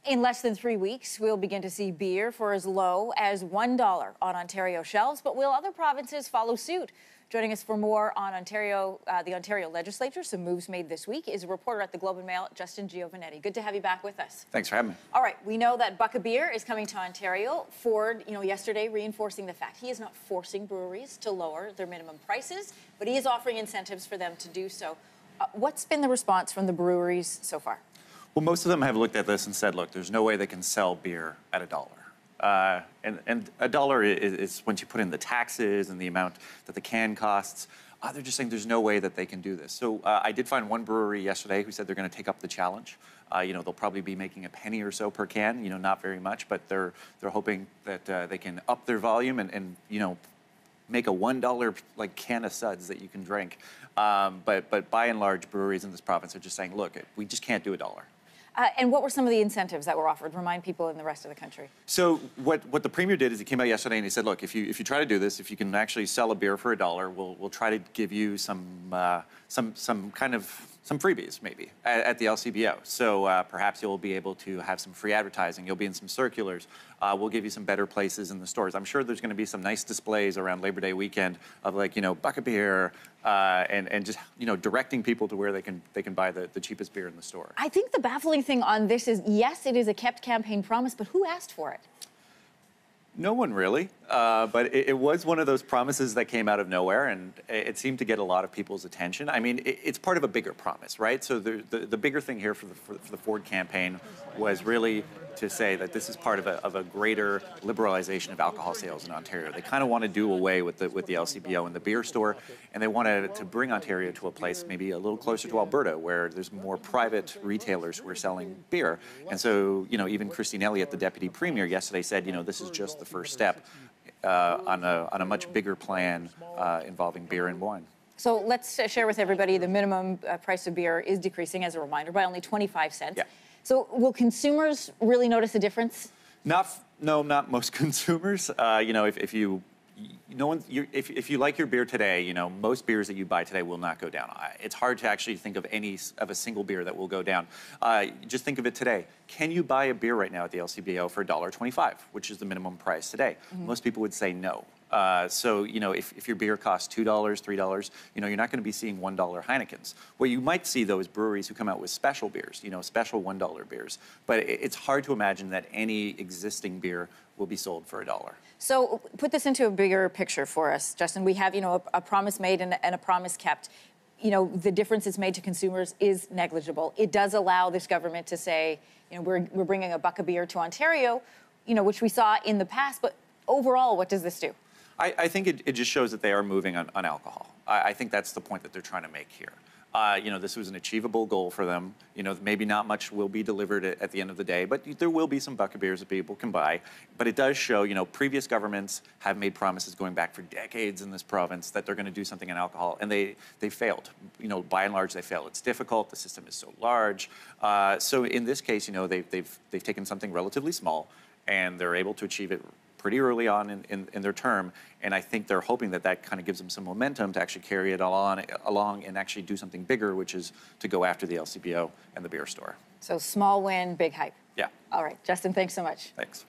In less than 3 weeks, we'll begin to see beer for as low as $1 on Ontario shelves, but will other provinces follow suit? Joining us for more on Ontario, the Ontario legislature, some moves made this week, is a reporter at the Globe and Mail, Justin Giovanetti. Good to have you back with us. Thanks for having me. All right, we know that Buck of Beer is coming to Ontario. Ford, yesterday reinforcing the fact he is not forcing breweries to lower their minimum prices, but he is offering incentives for them to do so. What's been the response from the breweries so far? Well, most of them have looked at this and said, look, there's no way they can sell beer at $1. And $1 is once you put in the taxes and the amount that the can costs, they're just saying there's no way that they can do this. So I did find one brewery yesterday who said they're going to take up the challenge. They'll probably be making a penny or so per can, not very much, but they're hoping that they can up their volume and make a $1 can of suds that you can drink. But by and large, breweries in this province are just saying, look, we just can't do $1. And what were some of the incentives that were offered? Remind people in the rest of the country. So what the Premier did is he came out yesterday and he said, look, if you try to do this, if you can actually sell a beer for $1, we'll try to give you some freebies maybe at the LCBO. So perhaps you'll be able to have some free advertising. You'll be in some circulars. We'll give you some better places in the stores. I'm sure there's going to be some nice displays around Labor Day weekend of Buck of Beer and just directing people to where they can buy the cheapest beer in the store. I think the baffling thing on this is, yes, it is a kept campaign promise, but who asked for it? No one really, but it was one of those promises that came out of nowhere, and it seemed to get a lot of people's attention. I mean, it's part of a bigger promise, right? So the bigger thing here for the Ford campaign was really to say that this is part of a greater liberalization of alcohol sales in Ontario. They kind of want to do away with the LCBO and the beer store, and they wanted to bring Ontario to a place maybe a little closer to Alberta, where there's more private retailers who are selling beer. And so, even Christine Elliott, the Deputy Premier, yesterday said, this is just the first step on a much bigger plan involving beer and wine. So let's share with everybody the minimum price of beer is decreasing, as a reminder, by only 25 cents. Yeah. So will consumers really notice a difference? No, not most consumers. If you like your beer today, most beers that you buy today will not go down. It's hard to actually think of a single beer that will go down. Just think of it today. Can you buy a beer right now at the LCBO for $1.25, which is the minimum price today? Mm-hmm. Most people would say no. So, if your beer costs $2, $3, you're not going to be seeing $1 Heinekens. Well, you might see those breweries who come out with special beers, special $1 beers. But it's hard to imagine that any existing beer will be sold for $1. So put this into a bigger picture for us, Justin. We have, a promise made and a promise kept. The difference it's made to consumers is negligible. It does allow this government to say, we're bringing a Buck of Beer to Ontario, which we saw in the past. But overall, what does this do? I think it just shows that they are moving on alcohol. I think that's the point that they're trying to make here. This was an achievable goal for them. Maybe not much will be delivered at the end of the day, but there will be some Buck of Beers that people can buy. But it does show, previous governments have made promises going back for decades in this province that they're going to do something on alcohol, and they failed. By and large, they failed. It's difficult. The system is so large. So in this case, they've taken something relatively small, and they're able to achieve it pretty early on in their term, and I think they're hoping that kind of gives them some momentum to actually carry it along and actually do something bigger, which is to go after the LCBO and the beer store. So small win, big hype. Yeah. All right, Justin, thanks so much. Thanks.